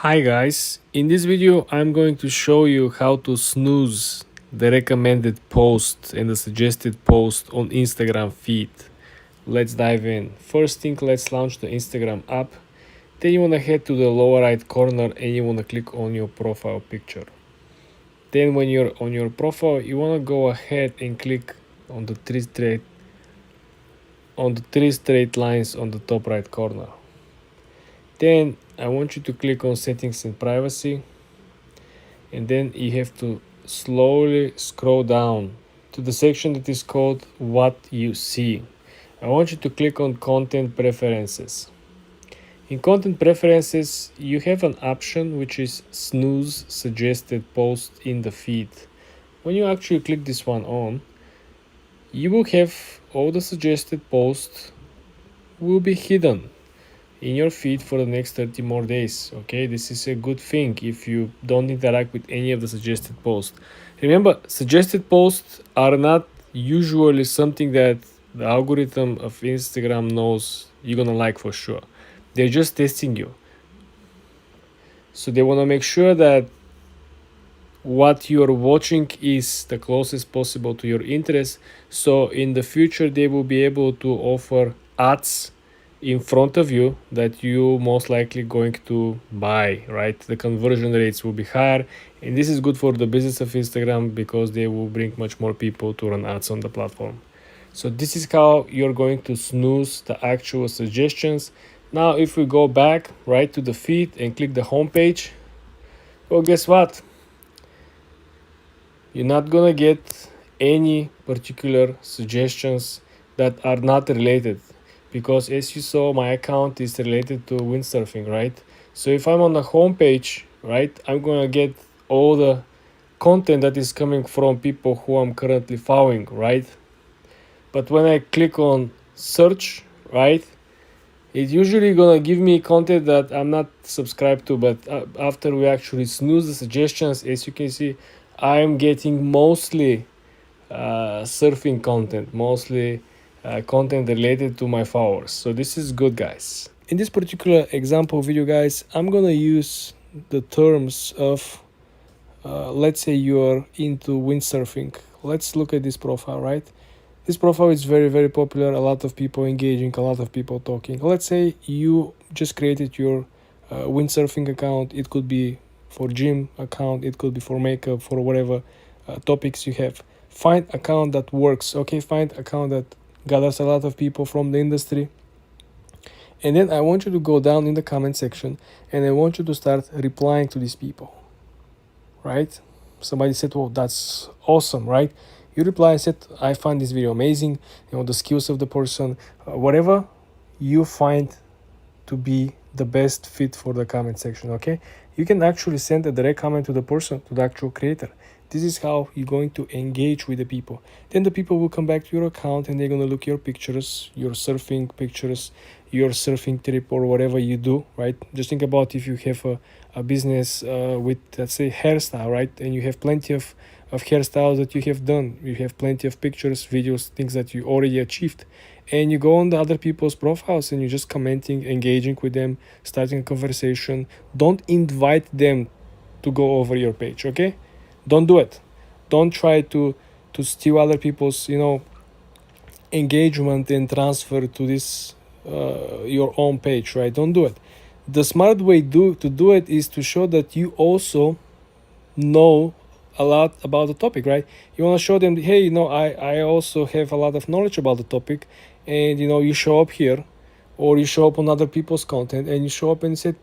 Hi guys, in this video I'm going to show you how to snooze the recommended post and the suggested post on Instagram feed. Let's dive in. First thing, let's launch the Instagram app. Then you want to head to the lower right corner and you want to click on your profile picture. Then when you're on your profile, you want to go ahead and click on the three straight lines on the top right corner. Then I want you to click on settings and privacy, and then you have to slowly scroll down to the section that is called what you see. I want you to click on content preferences. In content preferences, you have an option which is snooze suggested post in the feed. When you actually click this one on, you will have all the suggested posts will be hidden in your feed for the next 30 more days. Okay, this is a good thing if you don't interact with any of the suggested posts. Remember, suggested posts are not usually something that the algorithm of Instagram knows you're gonna like for sure. They're just testing you, so they want to make sure that what you're watching is the closest possible to your interest, so in the future they will be able to offer ads in front of you that you most likely going to buy, right? The conversion rates will be higher, and this is good for the business of Instagram because they will bring much more people to run ads on the platform. So this is how you're going to snooze the actual suggestions. Now if we go back right to the feed and click the home page, well, guess what? You're not gonna get any particular suggestions that are not related, because as you saw, my account is related to windsurfing, right? So if I'm on the home page, right, I'm gonna get all the content that is coming from people who I'm currently following, right? But when I click on search, right, it's usually gonna give me content that I'm not subscribed to. But after we actually snooze the suggestions, as you can see, I'm getting mostly surfing content, mostly content related to my followers. So this is good, guys. In this particular example video, guys, I'm gonna use the terms of let's say you're into windsurfing. Let's look at this profile, right? This profile is very, very popular. A lot of people engaging, a lot of people talking. Let's say you just created your windsurfing account. It could be for gym account, it could be for makeup, for whatever topics you have. Find account that works, okay? Find account that gathers a lot of people from the industry. And then I want you to go down in the comment section and I want you to start replying to these people, right? Somebody said, well, that's awesome, right? You reply and said, I find this video amazing, the skills of the person, whatever you find to be the best fit for the comment section, okay? You can actually send a direct comment to the person, to the actual creator. This is how you're going to engage with the people. Then the people will come back to your account and they're going to look your pictures, your surfing pictures, your surfing trip or whatever you do, right? Just think about if you have a business with, let's say, hairstyle, right? And you have plenty of hairstyles that you have done. You have plenty of pictures, videos, things that you already achieved. And you go on the other people's profiles and you're just commenting, engaging with them, starting a conversation. Don't invite them to go over your page, okay? Don't do it. Don't try to steal other people's, engagement and transfer to this your own page, right? Don't do it. The smart way to do it is to show that you also know a lot about the topic, right? You want to show them, hey, I also have a lot of knowledge about the topic, and you show up here, or you show up on other people's content, and you show up and say,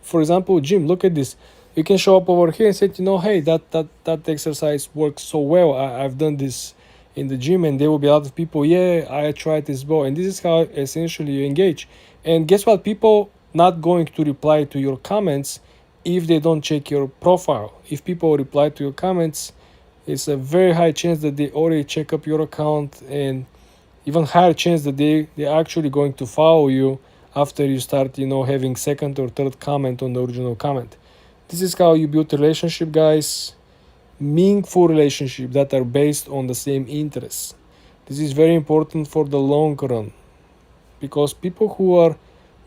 for example, Jim, look at this. You can show up over here and say, hey, that exercise works so well. I've done this in the gym, and there will be a lot of people, yeah, I tried this ball. And this is how essentially you engage. And guess what? People not going to reply to your comments if they don't check your profile. If people reply to your comments, it's a very high chance that they already check up your account, and even higher chance that they're actually going to follow you after you start having second or third comment on the original comment. This is how you build relationship, guys. Meaningful relationship that are based on the same interests. This is very important for the long run, because people who are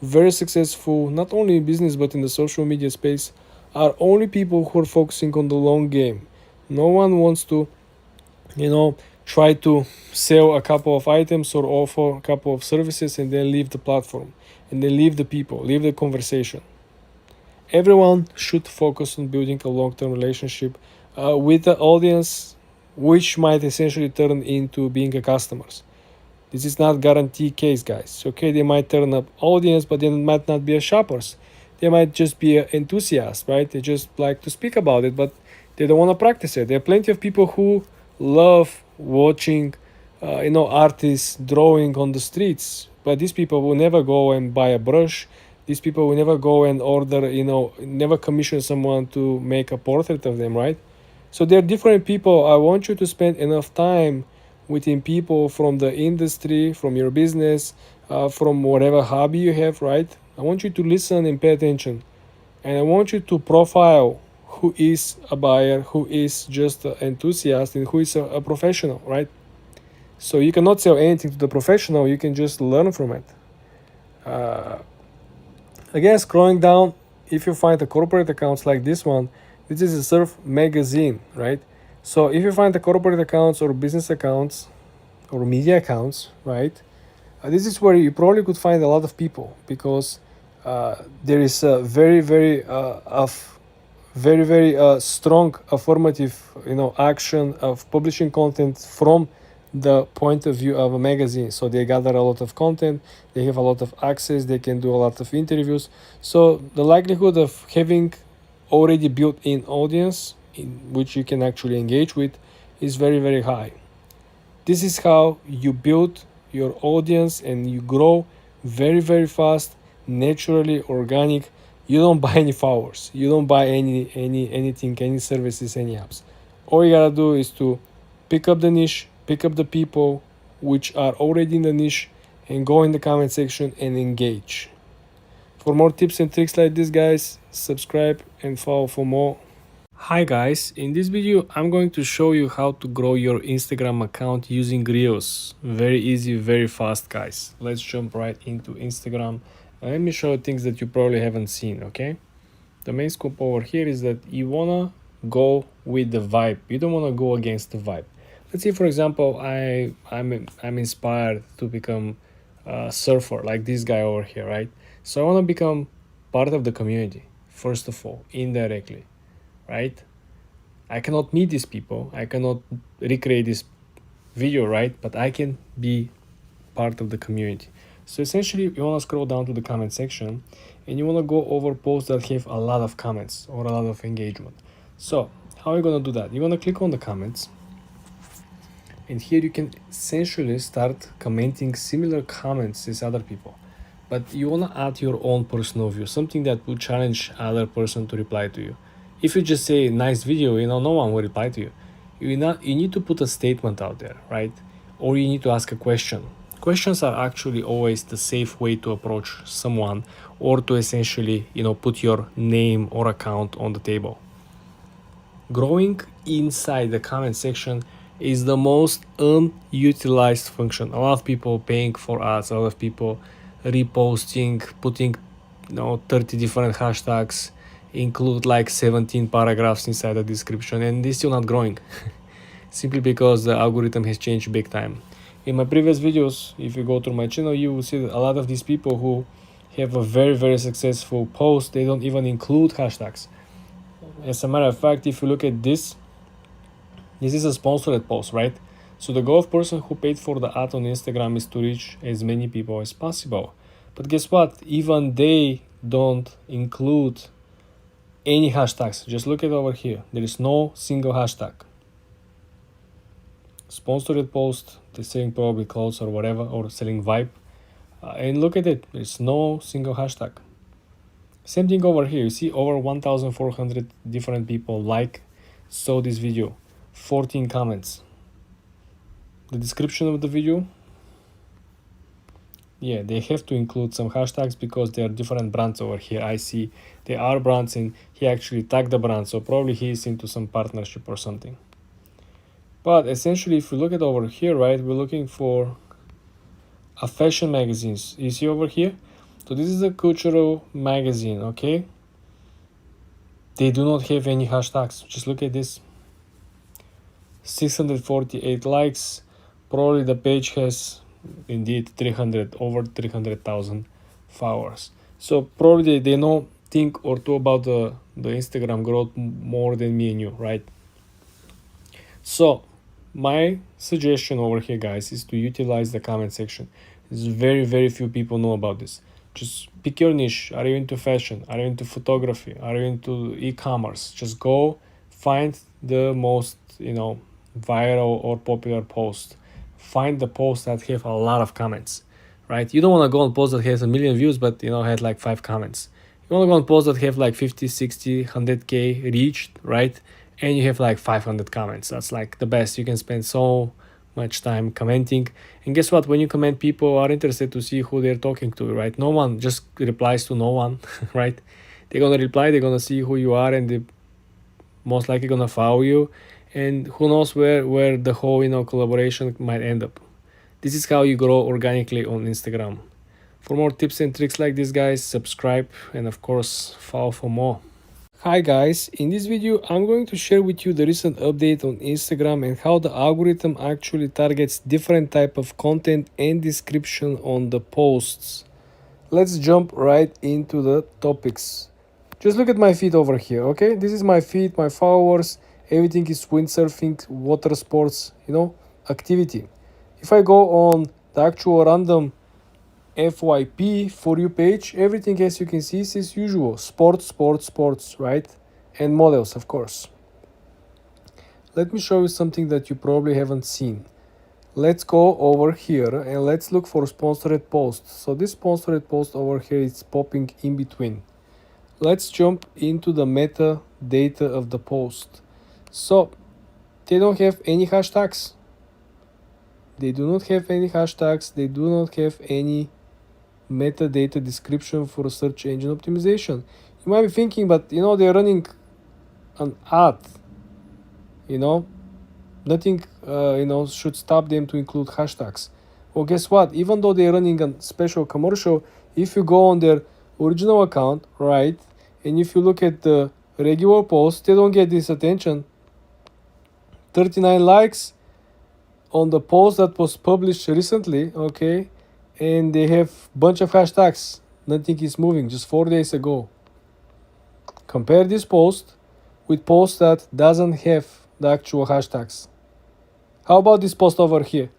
very successful, not only in business but in the social media space, are only people who are focusing on the long game. No one wants to, try to sell a couple of items or offer a couple of services and then leave the platform and then leave the people, leave the conversation. Everyone should focus on building a long-term relationship with the audience, which might essentially turn into being a customers. This is not guarantee case, guys. Okay, they might turn up audience, but they might not be a shoppers. They might just be an enthusiast, right? They just like to speak about it, but they don't want to practice it. There are plenty of people who love watching, artists drawing on the streets, but these people will never go and buy a brush. These people will never go and order, never commission someone to make a portrait of them, right? So they're different people. I want you to spend enough time within people from the industry, from your business, from whatever hobby you have, right? I want you to listen and pay attention. And I want you to profile who is a buyer, who is just an enthusiast, and who is a professional, right? So you cannot sell anything to the professional, you can just learn from it. Again, scrolling down, if you find the corporate accounts like this one, this is a surf magazine, right? So if you find the corporate accounts or business accounts or media accounts, right, this is where you probably could find a lot of people, because there is a very, very strong affirmative, action of publishing content from the point of view of a magazine. So they gather a lot of content, they have a lot of access, they can do a lot of interviews. So the likelihood of having already built in audience in which you can actually engage with is very, very high. This is how you build your audience and you grow very, very fast, naturally, organic. You don't buy any followers, you don't buy anything, any services, any apps. All you gotta do is to pick up the niche, pick up the people which are already in the niche, and go in the comment section and engage. For more tips and tricks like this, guys, subscribe and follow for more. Hi guys, in this video I'm going to show you how to grow your Instagram account using Reels. Very easy, very fast, guys. Let's jump right into Instagram. Let me show you things that you probably haven't seen, okay? The main scoop over here is that you wanna go with the vibe. You don't wanna go against the vibe. Let's say, for example, I'm inspired to become a surfer like this guy over here, right? So I wanna become part of the community, first of all, indirectly, right? I cannot meet these people, I cannot recreate this video, right? But I can be part of the community. So essentially, you want to scroll down to the comment section and you want to go over posts that have a lot of comments or a lot of engagement. So how are you going to do that? You want to click on the comments, and here you can essentially start commenting similar comments as other people, but you want to add your own personal view, something that will challenge other person to reply to you. If you just say nice video, no one will reply to you. You need to put a statement out there, right? Or you need to ask a question. Questions are actually always the safe way to approach someone, or to essentially, put your name or account on the table. Growing inside the comment section is the most unutilized function. A lot of people paying for ads, a lot of people reposting, putting 30 different hashtags, include like 17 paragraphs inside the description, and they're still not growing simply because the algorithm has changed big time. In my previous videos, if you go to my channel, you will see that a lot of these people who have a very, very successful post, they don't even include hashtags. As a matter of fact, if you look at this is a sponsored post, right? So the goal of person who paid for the ad on Instagram is to reach as many people as possible. But guess what? Even they don't include any hashtags. Just look at over here. There is no single hashtag. Sponsored post, they're selling probably clothes or whatever, or selling vibe. And look at it. There's no single hashtag. Same thing over here. You see over 1,400 different people saw this video. 14 comments. The description of the video, yeah, they have to include some hashtags because there are different brands over here. I see there are brands and he actually tagged the brand, so probably he is into some partnership or something. But essentially, if you look at over here, right, we're looking for a fashion magazines. You see over here, So this is a cultural magazine, okay? They do not have any hashtags. Just look at this. 648 likes. Probably the page has indeed over 300,000 followers. So probably they know think or two about the Instagram growth more than me and you, right? So my suggestion over here, guys, is to utilize the comment section. It's very few people know about this. Just pick your niche. Are you into fashion? Are you into photography? Are you into e-commerce? Just go find the most, viral or popular post. Find the posts that have a lot of comments, right? You don't want to go on post that has a million views but had like 5 comments. You want to go on posts that have like 50, 60, 100k reached, right? And you have like 500 comments. That's like the best. You can spend so much time commenting, and guess what? When you comment, people are interested to see who they're talking to, right? No one just replies to no one. Right? They're gonna reply, they're gonna see who you are, and they most likely gonna follow you, and who knows where the whole collaboration might end up. This is how you grow organically on Instagram. For more tips and tricks like this, guys, subscribe and of course follow for more. Hi guys, in this video I'm going to share with you the recent update on Instagram and how the algorithm actually targets different type of content and description on the posts. Let's jump right into the topics. Just look at my feed over here, okay? This is my feed, my followers, everything is windsurfing, water sports, activity. If I go on the actual random FYP for you page, everything as you can see is as usual. Sports, right? And models, of course. Let me show you something that you probably haven't seen. Let's go over here and let's look for sponsored posts. So this sponsored post over here is popping in between. Let's jump into the meta data of the post. So they don't have any hashtags. They do not have any hashtags. They do not have any metadata description for search engine optimization. You might be thinking, but they're running an ad. Nothing should stop them to include hashtags. Well, guess what? Even though they're running a special commercial, if you go on their original account, right, and if you look at the regular post, they don't get this attention. 39 likes on the post that was published recently, okay, and they have bunch of hashtags. Nothing is moving, just 4 days ago. Compare this post with post that doesn't have the actual hashtags. How about this post over here?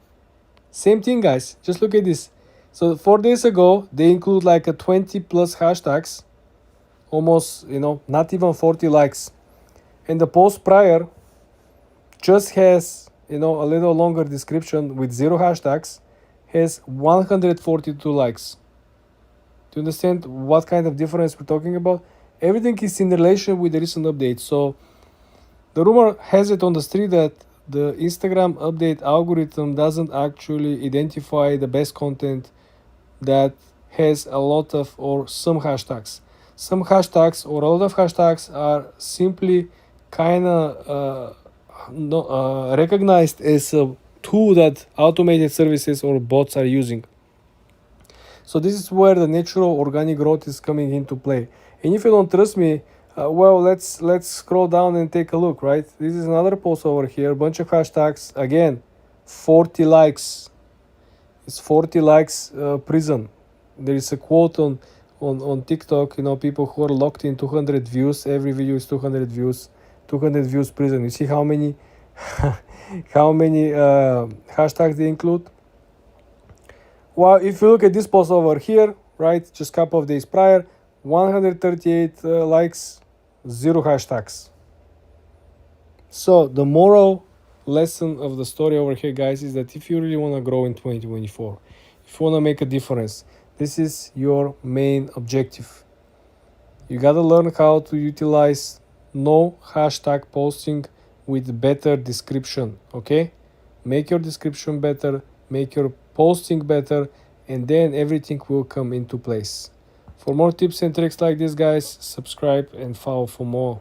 Same thing, guys. Just look at this. So 4 days ago, they include like a 20 plus hashtags, almost, not even 40 likes. And the post prior just has, a little longer description with 0 hashtags, has 142 likes. Do you understand what kind of difference we're talking about? Everything is in relation with the recent update. So the rumor has it on the street that the Instagram update algorithm doesn't actually identify the best content that has a lot of or some hashtags. Some hashtags or a lot of hashtags are simply kind of recognized as a tool that automated services or bots are using. So this is where the natural organic growth is coming into play. And if you don't trust me, let's scroll down and take a look, right? This is another post over here, bunch of hashtags, again, 40 likes. It's 40 likes prison. There is a quote on TikTok, people who are locked in 200 views, every video is 200 views, 200 views prison. You see how many hashtags they include? Well, if you look at this post over here, right, just a couple of days prior, 138 likes, 0 hashtags. So the moral lesson of the story over here, guys, is that if you really want to grow in 2024, if you want to make a difference, this is your main objective. You got to learn how to utilize no hashtag posting with better description, okay? Make your description better, make your posting better, and then everything will come into place. For more tips and tricks like this, guys, subscribe and follow for more.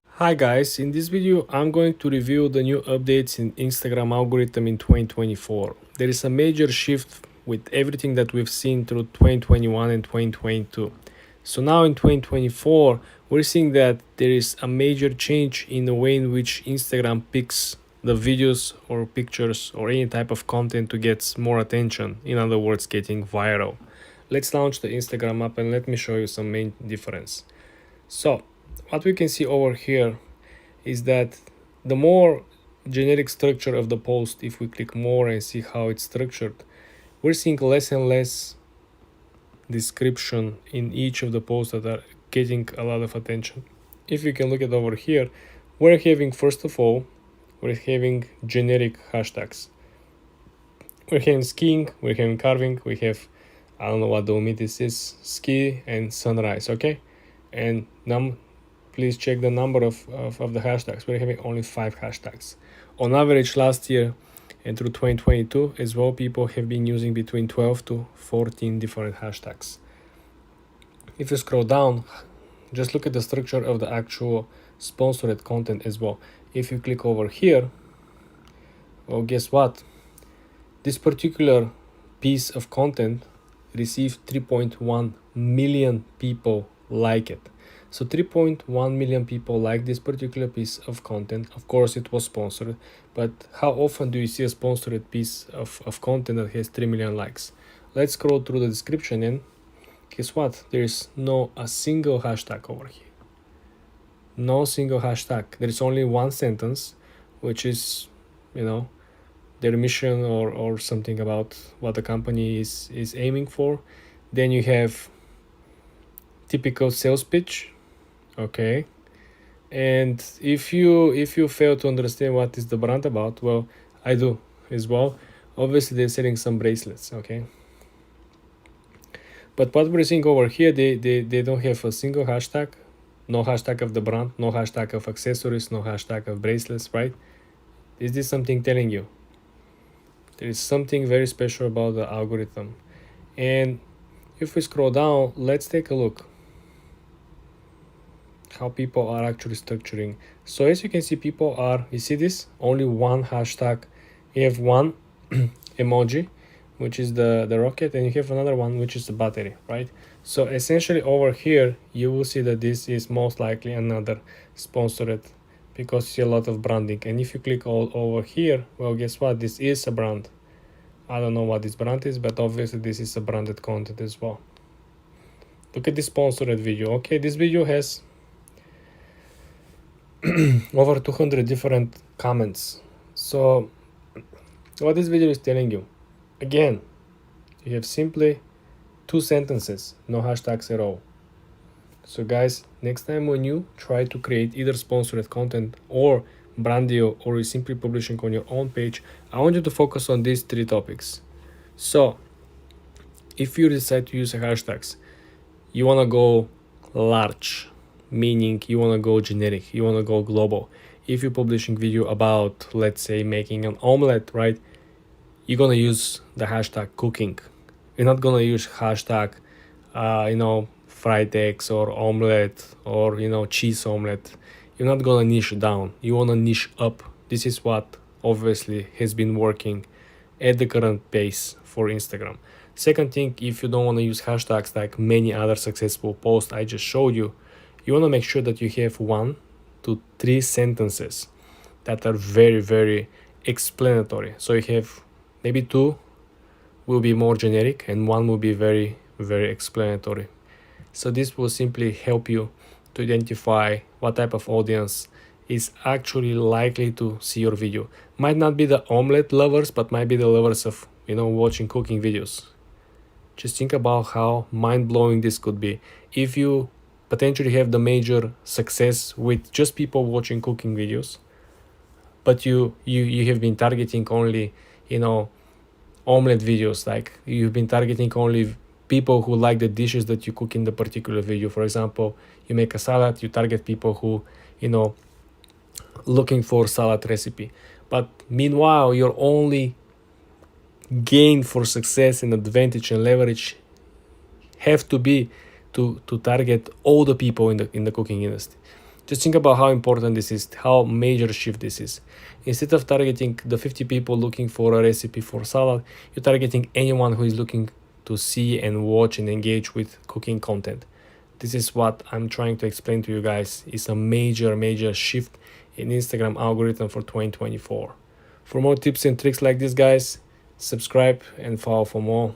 Hi guys, in this video I'm going to review the new updates in Instagram algorithm in 2024. There is a major shift with everything that we've seen through 2021 and 2022. So now in 2024, we're seeing that there is a major change in the way in which Instagram picks the videos or pictures or any type of content to get more attention. In other words, getting viral. Let's launch the Instagram app and let me show you some main difference. So what we can see over here is that the more generic structure of the post, if we click more and see how it's structured, we're seeing less and less description in each of the posts that are getting a lot of attention. If you can look at over here, we're having, first of all, we're having generic hashtags. We're having skiing, we're having carving, we have, I don't know what the omitis is, ski and sunrise, okay? And please check the number of the hashtags. We're having only 5 hashtags. On average last year and through 2022 as well, people have been using between 12 to 14 different hashtags. If you scroll down, just look at the structure of the actual sponsored content as well. If you click over here, well, guess what? This particular piece of content received 3.1 million people like it. So 3.1 million people like this particular piece of content. Of course, it was sponsored, but how often do you see a sponsored piece of content that has 3 million likes? Let's scroll through the description and guess what? There's no a single hashtag over here. No single hashtag. There's only one sentence, which is, their mission or something about what the company is aiming for. Then you have typical sales pitch. Okay, and if you fail to understand what is the brand about, well, I do as well. Obviously they're selling some bracelets, okay, but what we're seeing over here, they don't have a single hashtag. No hashtag of the brand, no hashtag of accessories, no hashtag of bracelets, right? Is this something telling you? There is something very special about the algorithm. And if we scroll down, let's take a look how people are actually structuring. So as you can see, people are, you see this? Only one hashtag. You have one emoji, which is the rocket, and you have another one, which is the battery, right? So essentially over here, you will see that this is most likely another sponsored, because you see a lot of branding. And if you click all over here, well, guess what? This is a brand. I don't know what this brand is, but obviously this is a branded content as well. Look at this sponsored video. Okay, this video has over 200 different comments. So what this video is telling you, again, you have simply 2 sentences, no hashtags at all. So guys, next time when you try to create either sponsored content or brand deal, or you simply publishing on your own page, I want you to focus on these 3 topics. So if you decide to use hashtags, you want to go large, meaning you want to go generic, you want to go global. If you're publishing video about, let's say, making an omelette, right, you're going to use the hashtag cooking. You're not going to use hashtag fried eggs or omelette or cheese omelette. You're not going to niche down, you want to niche up. This is what obviously has been working at the current pace for Instagram. Second thing, if you don't want to use hashtags like many other successful posts I just showed you, you want to make sure that you have 1 to 3 sentences that are very, very explanatory. So you have maybe 2 will be more generic and 1 will be very, very explanatory. So this will simply help you to identify what type of audience is actually likely to see your video. Might not be the omelette lovers, but might be the lovers of watching cooking videos. Just think about how mind-blowing this could be. If you potentially have the major success with just people watching cooking videos, but you have been targeting only omelette videos, like you've been targeting only people who like the dishes that you cook in the particular video. For example, you make a salad, you target people who looking for salad recipe, but meanwhile your only gain for success and advantage and leverage have to be to target all the people in the cooking industry. Just think about how important this is, how major shift this is. Instead of targeting the 50 people looking for a recipe for salad, you're targeting anyone who is looking to see and watch and engage with cooking content. This is what I'm trying to explain to you guys. It's a major shift in Instagram algorithm for 2024. For more tips and tricks like this, guys, subscribe and follow for more.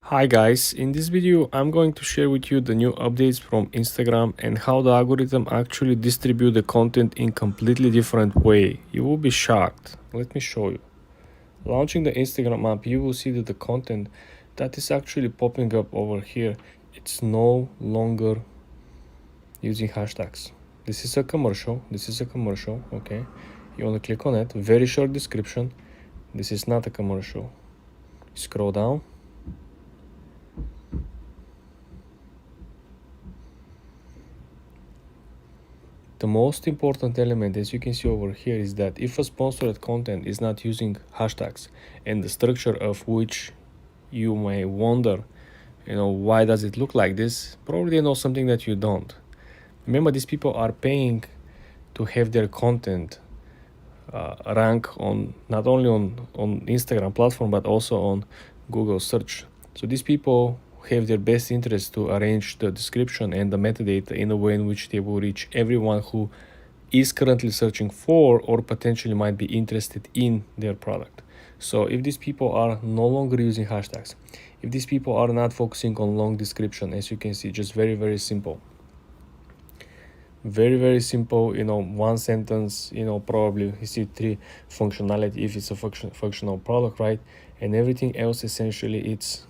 Hi guys, in this video I'm going to share with you the new updates from Instagram and how the algorithm actually distribute the content in completely different way. You will be shocked. Let me show you. Launching the Instagram app, you will see that the content that is actually popping up over here, it's no longer using hashtags. This is a commercial, okay? You want to click on it, very short description. This is not a commercial. Scroll down. The most important element, as you can see over here, is that if a sponsored content is not using hashtags and the structure of which you may wonder, why does it look like this? Probably they know something that you don't. Remember, these people are paying to have their content rank on not only on Instagram platform but also on Google search. So these people have their best interest to arrange the description and the metadata in a way in which they will reach everyone who is currently searching for or potentially might be interested in their product. So if these people are no longer using hashtags, if these people are not focusing on long description, as you can see, just very simple, very simple, one sentence, probably you see 3 functionality if it's a functional product, right? And everything else essentially it's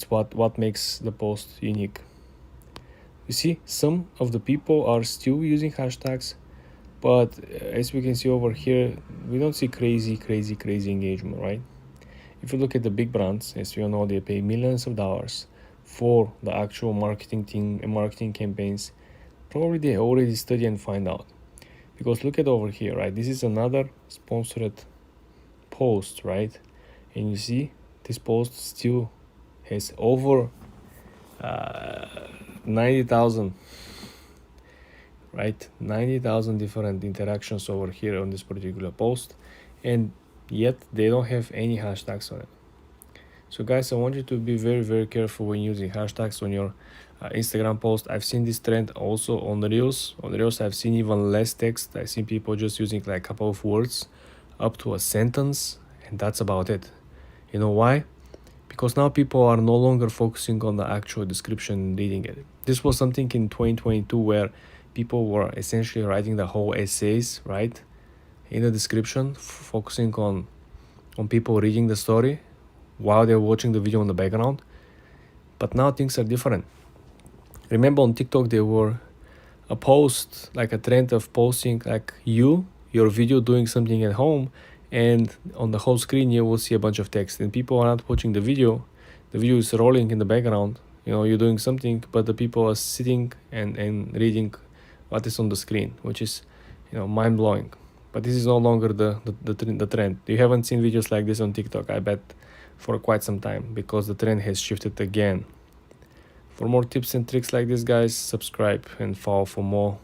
what makes the post unique. You see, some of the people are still using hashtags, but as we can see over here, we don't see crazy engagement, right? If you look at the big brands, as you know, they pay millions of dollars for the actual marketing team and marketing campaigns. Probably they already study and find out. Because look at over here, right? This is another sponsored post, right? And you see this post still has over 90,000, right? 90,000 different interactions over here on this particular post, and yet they don't have any hashtags on it. So guys, I want you to be very careful when using hashtags on your Instagram post. I've seen this trend also on the Reels. On the Reels, I've seen even less text. I've seen people just using like a couple of words, up to a sentence, and that's about it. You know why? Because now people are no longer focusing on the actual description and reading it. This was something in 2022 where people were essentially writing the whole essays, right, in the description, focusing on people reading the story while they're watching the video in the background. But now things are different. Remember on TikTok there were a post, like a trend of posting like your video doing something at home, and on the whole screen you will see a bunch of text, and people are not watching the video is rolling in the background, you're doing something, but the people are sitting and reading what is on the screen, which is mind-blowing. But this is no longer the trend. You haven't seen videos like this on TikTok, I bet, for quite some time, because the trend has shifted again. For more tips and tricks like this, guys, subscribe and follow for more.